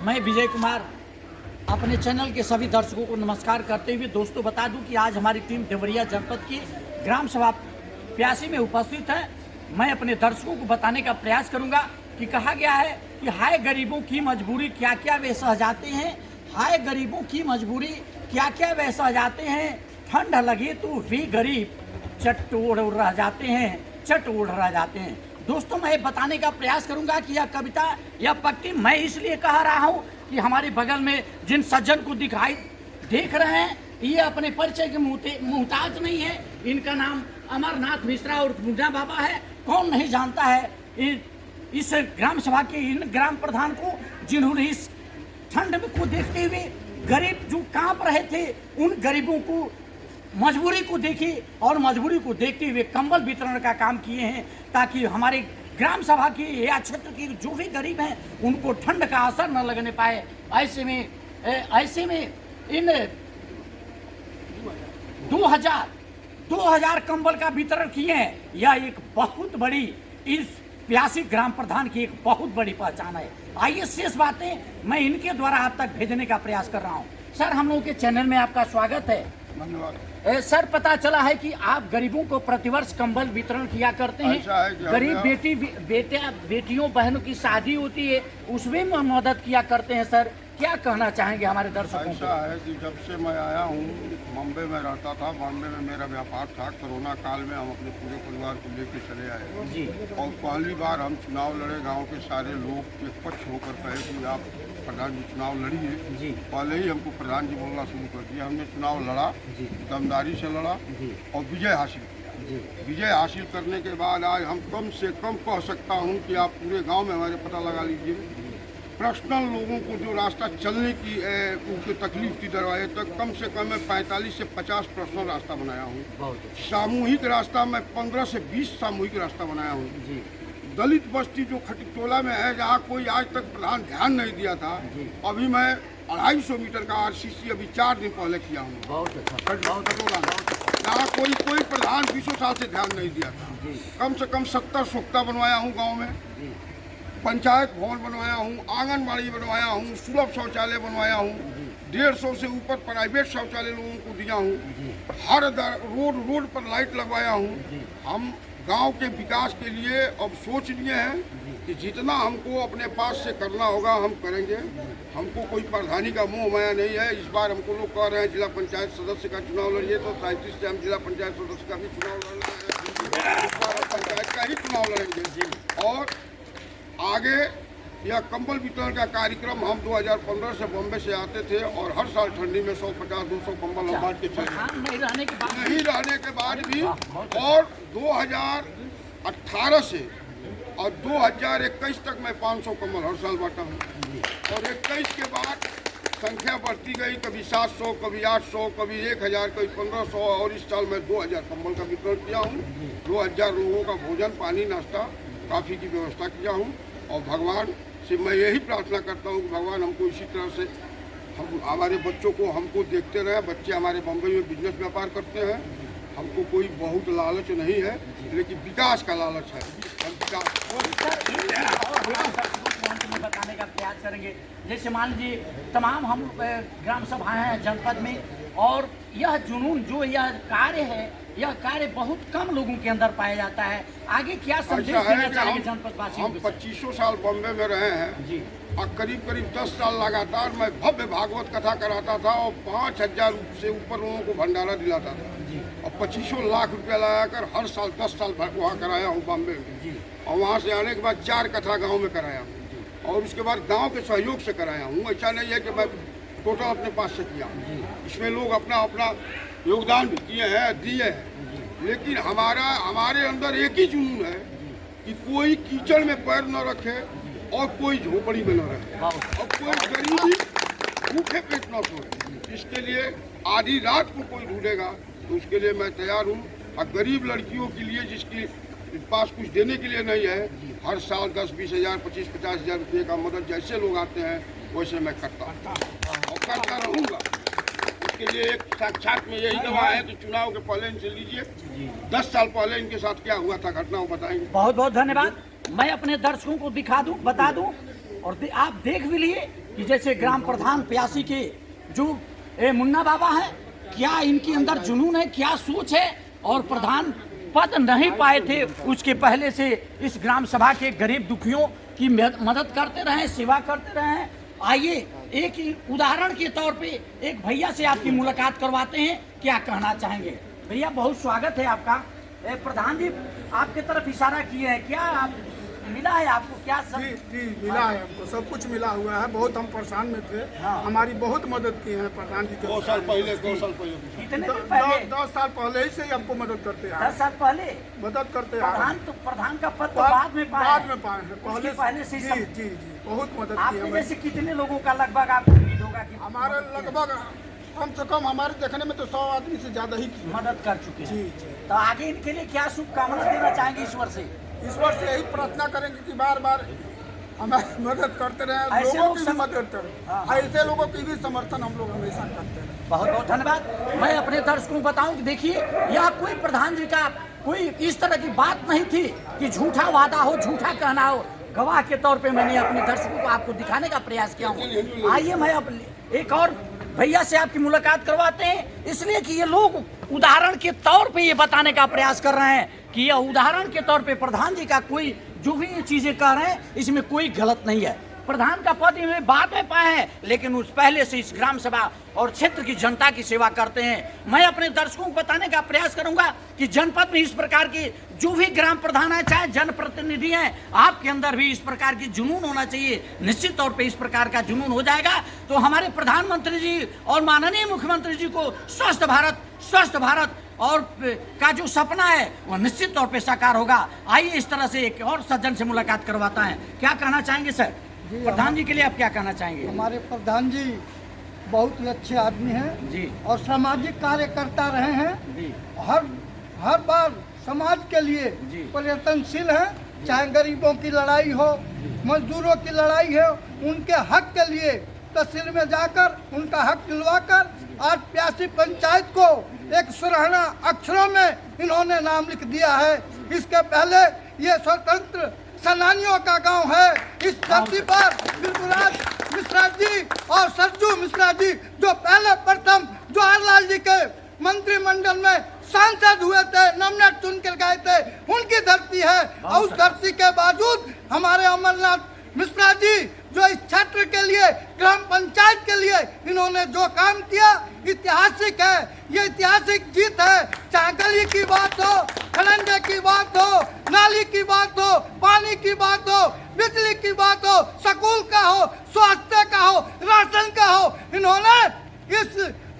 मैं विजय कुमार अपने चैनल के सभी दर्शकों को नमस्कार करते हुए दोस्तों बता दूं कि आज हमारी टीम देवरिया जनपद की ग्राम सभा प्यासी में उपस्थित है। मैं अपने दर्शकों को बताने का प्रयास करूंगा कि कहा गया है कि हाय गरीबों की मजबूरी क्या क्या वे सह जाते हैं, हाय गरीबों की मजबूरी क्या क्या वे सह जाते हैं, ठंड लगे तो भी गरीब चट ओढ़ रह जाते हैं, चट ओढ़ रह जाते हैं। दोस्तों मैं बताने का प्रयास करूंगा कि यह कविता यह पंक्ति मैं इसलिए कह रहा हूं कि हमारे बगल में जिन सज्जन को देख रहे हैं ये अपने परिचय के मुहताज नहीं है। इनका नाम अमरनाथ मिश्रा और मुन्ना बाबा है। कौन नहीं जानता है इस ग्राम सभा के इन ग्राम प्रधान को, जिन्होंने इस ठंड में को देखते हुए गरीब जो कांप रहे थे उन गरीबों को मजबूरी को देखी और मजबूरी को देखते हुए कंबल वितरण का काम किए हैं ताकि हमारे ग्राम सभा की या क्षेत्र की जो भी गरीब हैं उनको ठंड का असर न लगने पाए। ऐसे में इन 2000 कंबल का वितरण किए हैं। यह एक बहुत बड़ी इस प्यासी ग्राम प्रधान की एक बहुत बड़ी पहचान है। आइए शेष बातें मैं इनके द्वारा आप तक भेजने का प्रयास कर रहा हूँ। सर हम लोगों के चैनल में आपका स्वागत है। धन्यवाद। सर पता चला है कि आप गरीबों को प्रतिवर्ष कंबल वितरण किया करते हैं। गरीब बेटियों बहनों की शादी होती है उसमें मदद किया करते हैं। सर क्या कहना चाहेंगे हमारे दर्शकों को? ऐसा है कि जब से मैं आया हूँ, बॉम्बे में रहता था, बॉम्बे में मेरा व्यापार था। कोरोना काल में हम अपने पूरे परिवार को लेकर चले आए जी। और पहली बार हम चुनाव लड़े। गांव के सारे लोग एक पक्ष होकर कहे कि आप प्रधान जी चुनाव लड़िए जी। पहले ही हमको प्रधान जी बोलना शुरू कर दिया। हमने चुनाव लड़ा, दमदारी से लड़ा और विजय हासिल किया। विजय हासिल करने के बाद आज हम कम से कम कह सकता हूँ कि आप पूरे गाँव में हमारे पता लगा लीजिए, पर्सनल लोगों को जो रास्ता चलने की उनकी तकलीफ थी दरवाजे तक, कम से कम मैं 45 से 50 पर्सनल रास्ता बनाया हूँ। सामूहिक रास्ता मैं 15 से 20 सामूहिक रास्ता बनाया हूँ। दलित बस्ती जो खटिकटोला में है, जहाँ कोई आज तक प्रधान ध्यान नहीं दिया था, अभी मैं 250 मीटर का आरसीसी अभी 4 दिन पहले किया हूँ। जहाँ कोई प्रधान 20 साल से ध्यान नहीं दिया था। कम से कम 70 सोख्ता बनवाया हूँ गाँव में, पंचायत भवन बनवाया हूँ, आंगनबाड़ी बनवाया हूँ, सुलभ शौचालय बनवाया हूँ, 150 से ऊपर प्राइवेट शौचालय लोगों को दिया हूँ, हर रोड पर लाइट लगवाया हूँ। हम गांव के विकास के लिए अब सोच लिए हैं कि जितना हमको अपने पास से करना होगा हम करेंगे। हमको कोई प्रधानी का मोह माया नहीं है। इस बार हमको लोग कह रहे हैं जिला पंचायत सदस्य का चुनाव लड़िए, तो 37 से हम जिला पंचायत सदस्य का भी चुनाव लड़ रहे हैं। इस बार हम पंचायत का ही चुनाव लड़ेंगे। और आगे यह कंबल वितरण का कार्यक्रम हम 2015 से बॉम्बे से आते थे और हर साल ठंडी में 150-200 कंबल हम बांट के चले। नहीं रहने के बाद भी और 2018 से और 2021 तक मैं 500 कंबल हर साल बांटा हूँ। और 21 के बाद संख्या बढ़ती गई, कभी 700, कभी 800, कभी 1000, कभी 1500 और इस साल मैं 2000 कंबल का वितरण किया हूँ। 2000 लोगों का भोजन, पानी, नाश्ता, काफ़ी की व्यवस्था किया हूँ। और भगवान से मैं यही प्रार्थना करता हूँ कि भगवान हमको इसी तरह से हमारे बच्चों को हमको देखते रहे। बच्चे हमारे बम्बई में बिजनेस व्यापार करते हैं। हमको कोई बहुत लालच नहीं है, लेकिन विकास का लालच है। हम बताने का प्रयास करेंगे। जैसे मान लीजिए तमाम हम ग्राम सभाएं हैं जनपद में, और यह जुनून जो यह कार्य है, यह कार्य बहुत कम लोगों के अंदर पाया जाता है। आगे क्या संदेश देना चाहिए जनपद वासियों को? हम 25 साल बॉम्बे में रहे हैं जी। और करीब 10 साल लगातार मैं भव्य भागवत कथा कराता था और 5000 से ऊपर लोगों को भंडारा दिलाता था। और 25 लाख रुपया लगाकर हर साल 10 साल वहाँ कराया हूँ बॉम्बे में। और वहाँ से आने के बाद 4 कथा गाँव में कराया हूँ और उसके बाद गाँव के सहयोग से कराया हूँ। ऐसा नहीं है कि मैं टोटल अपने पास से किया। इसमें लोग अपना योगदान भी किए हैं, दिए हैं। लेकिन हमारे अंदर एक ही जुनून है कि कोई कीचड़ में पैर न रखे और कोई झोपड़ी में न रहे और कोई गरीबी भूखे पेट न सोए। इसके लिए आधी रात को कोई ढूंढेगा तो उसके लिए मैं तैयार हूँ। और गरीब लड़कियों के लिए जिसके पास कुछ देने के लिए नहीं है, हर साल 10-20 हज़ार, 25-50 हज़ार रुपये का मदद जैसे लोग आते हैं वैसे मैं करता हूँ और करता रहूँगा। इसके लिए एक साक्षात में यही दवा है कि चुनाव के पहले इनसे लीजिए, 10 साल पहले इनके साथ क्या हुआ था घटना वो बताएंगे। बहुत बहुत धन्यवाद। मैं अपने दर्शकों को बता दूं और आप देख भी लिए कि जैसे ग्राम प्रधान प्यासी के जो मुन्ना बाबा है, क्या इनके अंदर जुनून है, क्या सोच है, और प्रधान पद नहीं पाए थे उसके पहले से इस ग्राम सभा के गरीब दुखियों की मदद करते रहे, सेवा करते रहे। आइए एक उदाहरण के तौर पे एक भैया से आपकी मुलाकात करवाते हैं, क्या कहना चाहेंगे। भैया बहुत स्वागत है आपका। प्रधान जी आपके तरफ इशारा किए हैं, क्या आप मिला है आपको, क्या सब? जी मिला है, हमको सब कुछ मिला हुआ है। बहुत हम परेशान में थे, हाँ। हमारी बहुत मदद की है प्रधान जी। 2 साल पहले कितने दिन पहले? 10 साल पहले ही से ही हमको मदद करते हैं। 10 साल पहले मदद करते हैं। प्रधान का पद तो बाद में पाए बाद में पाए हैं, पहले से जी जी बहुत मदद की आपने है। जैसे कितने लोगों का लगभग आपको उम्मीद होगा कि हमारे लगभग कम से कम हमारे देखने में तो 100 आदमी से ज्यादा ही की मदद कर चुके हैं। जी जी। तो आगे इनके लिए क्या शुभकामना देना चाहेंगे ईश्वर से? ईश्वर से यही प्रार्थना करेंगे कि बार बार हमारी मदद करते रहे, ऐसे लोगों लोग की भी मदद करें। हाँ। ऐसे लोगों की भी समर्थन हम लोग हमेशा करते हैं। बहुत बहुत धन्यवाद। मैं अपने दर्शकों को बताऊं कि देखिए, यह कोई प्रधान जी का कोई इस तरह की बात नहीं थी कि झूठा वादा हो, झूठा कहना हो। गवाह के तौर पे मैंने अपने दर्शकों को आपको दिखाने का प्रयास किया हूँ। आइए मैं अब एक और भैया से आपकी मुलाकात करवाते हैं, इसलिए कि ये लोग उदाहरण के तौर पे ये बताने का प्रयास कर रहे हैं कि यह उदाहरण के तौर पे प्रधान जी का कोई जो भी ये चीजें कह रहे हैं इसमें कोई गलत नहीं है। प्रधान का पद इन्हें बाद में पाए हैं, लेकिन उस पहले से इस ग्राम सभा और क्षेत्र की जनता की सेवा करते हैं। मैं अपने दर्शकों को बताने का प्रयास करूंगा कि जनपद में इस प्रकार की जो भी ग्राम प्रधान है, चाहे जनप्रतिनिधि हैं, आपके अंदर भी इस प्रकार की जुनून होना चाहिए। निश्चित तौर पे इस प्रकार का जुनून हो जाएगा तो हमारे प्रधानमंत्री जी और माननीय मुख्यमंत्री जी को स्वस्थ भारत और का जो सपना है वह निश्चित तौर पे साकार होगा। आइए इस तरह से एक और सज्जन से मुलाकात करवाता है। क्या कहना चाहेंगे सर? प्रधान जी के लिए आप क्या कहना चाहेंगे? हमारे प्रधान जी बहुत ही अच्छे आदमी हैं जी, और सामाजिक कार्य करता रहे हैं जी, हर बार समाज के लिए जी। प्रयत्नशील हैं। चाहे गरीबों की लड़ाई हो, मजदूरों की लड़ाई हो, उनके हक के लिए तहसील में जाकर उनका हक दिलवाकर आज प्यासी पंचायत को एक सुरहाना अक्षरों में इन्होंने नाम लिख दिया है। इसके पहले ये स्वतंत्र सेनानियों का गांव है। इस धरती पर बिरबुराज मिश्रा जी और सरजू मिश्रा जी जो पहले प्रथम जवाहरलाल जी के मंत्रिमंडल में सांसद हुए थे, नॉमिनेट चुन कर गए थे, उनकी धरती है। और उस धरती के बावजूद हमारे अमरनाथ मिश्रा जी जो इस क्षेत्र के लिए, ग्राम पंचायत के लिए इन्होंने जो काम किया ऐतिहासिक है। ये ऐतिहासिक जीत है। चाहे गली की बात हो, खड़ंजे की बात हो, नाली की बात हो, पानी की बात हो, बिजली की बात हो, स्कूल का हो, स्वास्थ्य का हो, राशन का हो, इन्होंने इस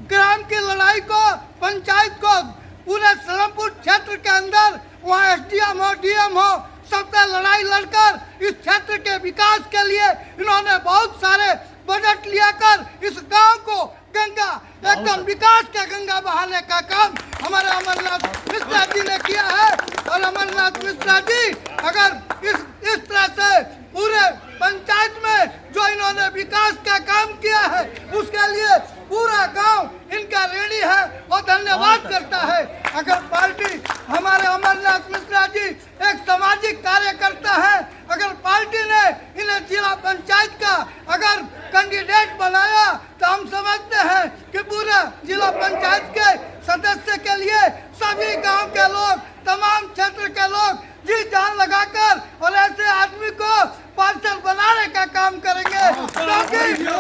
ग्राम की लड़ाई को, पंचायत को, पूरे सलमपुर क्षेत्र के अंदर वहाँ SDM हो, DM हो, सबसे लड़ाई लड़कर इस क्षेत्र के विकास के लिए इन्होंने बहुत सारे बजट लिया कर इस गांव को गंगा एकदम विकास का गंगा बहाने का काम हमारे अमरनाथ मिश्रा जी ने किया है। और अमरनाथ मिश्रा जी अगर इस तरह से पूरे पंचायत में जो इन्होंने विकास का काम किया है उसके लिए पूरा गांव इनका ऋणी है और धन्यवाद करता है। अगर पार्टी हमारे अमरनाथ मिश्रा जी एक सामाजिक कार्य करता है, अगर पार्टी ने इन्हें जिला पंचायत का अगर कैंडिडेट बनाया तो हम समझते हैं कि पूरा जिला पंचायत के सदस्य के लिए सभी गांव के लोग, तमाम क्षेत्र के लोग जी जान लगाकर और ऐसे आदमी को पार्षद बनाने का काम करेंगे, क्योंकि ये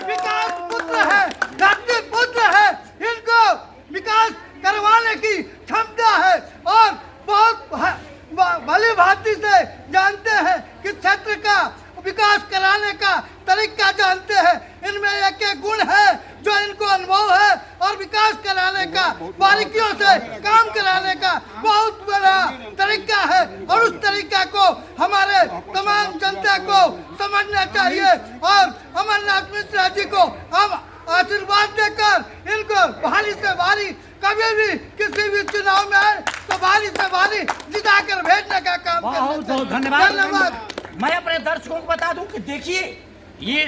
विकास पुत्र है, धरती पुत्र है, इनको विकास करवाने की क्षमता है और बहुत भली भांति से जानते हैं कि क्षेत्र का विकास कराने का तरीका जानते हैं। इनमें एक गुण है जो इनको अनुभव है और विकास कराने का, बारीकियों से काम कराने का बहुत बड़ा तरीका है और उस तरीका को हमारे तमाम जनता को समझना चाहिए। और अमरनाथ मिश्रा जी को हम आशीर्वाद देकर इनको भारी से भारी कभी भी किसी भी चुनाव में आए तो भारी से भारी जिता कर भेजने का काम बहुत बहुत धन्यवाद। मैं अपने दर्शकों को बता दूं कि देखिए, ये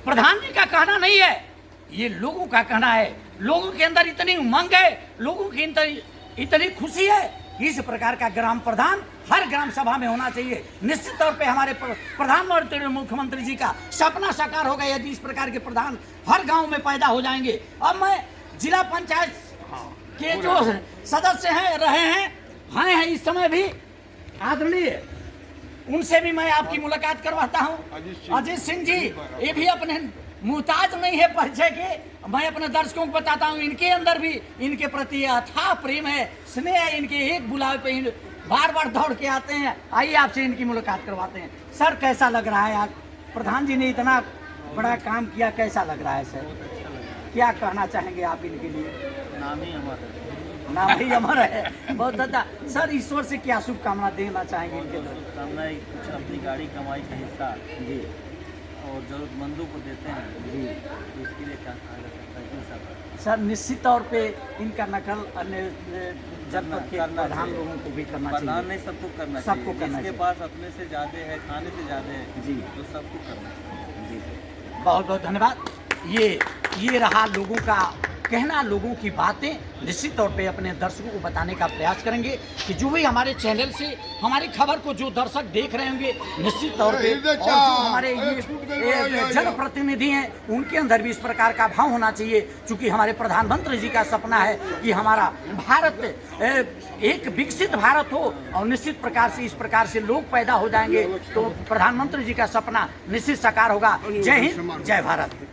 प्रधान जी का कहना नहीं है, ये लोगों का कहना है। लोगों के अंदर इतनी उमंग है, लोगों के अंदर इतनी खुशी है कि इस प्रकार का ग्राम प्रधान हर ग्राम सभा में होना चाहिए। निश्चित तौर पे हमारे प्रधानमंत्री मुख्यमंत्री जी का सपना साकार होगा यदि इस प्रकार के प्रधान हर गांव में पैदा हो जाएंगे। अब मैं जिला पंचायत के जो सदस्य हैं रहे हैं इस समय भी आदरणीय, उनसे भी मैं आपकी मुलाकात करवाता हूं। अजीत सिंह जी, ये भी अपने मुहताज नहीं है परिचय के। मैं अपने दर्शकों को बताता हूँ, इनके अंदर भी इनके प्रति अथाह प्रेम है, स्नेह है। इनके एक बुलावे पे बार बार दौड़ के आते हैं। आइए आपसे इनकी मुलाकात करवाते हैं। सर, कैसा लग रहा है आज प्रधान जी ने इतना बड़ा काम किया, कैसा लग रहा है सर? क्या कहना चाहेंगे आप इनके लिए? नाम ही अमर है। नाम ही अमर है, बहुत अच्छा। सर, ईश्वर से क्या शुभकामना देना चाहेंगे इनके लिए? शुभकामना कुछ अपनी गाड़ी कमाई का हिस्सा जी और जरूरतमंदों को देते हैं जी, तो इसके लिए क्या कहा जा सकता है इन सब? सर, निश्चित तौर पे इनका नकल अन्य जनपद के प्रधान लोगों को भी करना प्रधान चाहिए। नहीं, सबको करना सबको चाहिए। करना जिसके चाहिए। पास अपने से ज़्यादा है, खाने से ज़्यादा है जी, तो सबको करना चाहिए। जी, बहुत बहुत धन्यवाद। ये रहा लोगों का कहना, लोगों की बातें। निश्चित तौर पे अपने दर्शकों को बताने का प्रयास करेंगे कि जो भी हमारे चैनल से हमारी खबर को जो दर्शक देख रहे होंगे, निश्चित तौर पे और जो हमारे ये जनप्रतिनिधि हैं उनके अंदर भी इस प्रकार का भाव होना चाहिए। क्योंकि हमारे प्रधानमंत्री जी का सपना है कि हमारा भारत एक विकसित भारत हो और निश्चित प्रकार से इस प्रकार से लोग पैदा हो जाएंगे तो प्रधानमंत्री जी का सपना निश्चित साकार होगा। जय हिंद, जय भारत।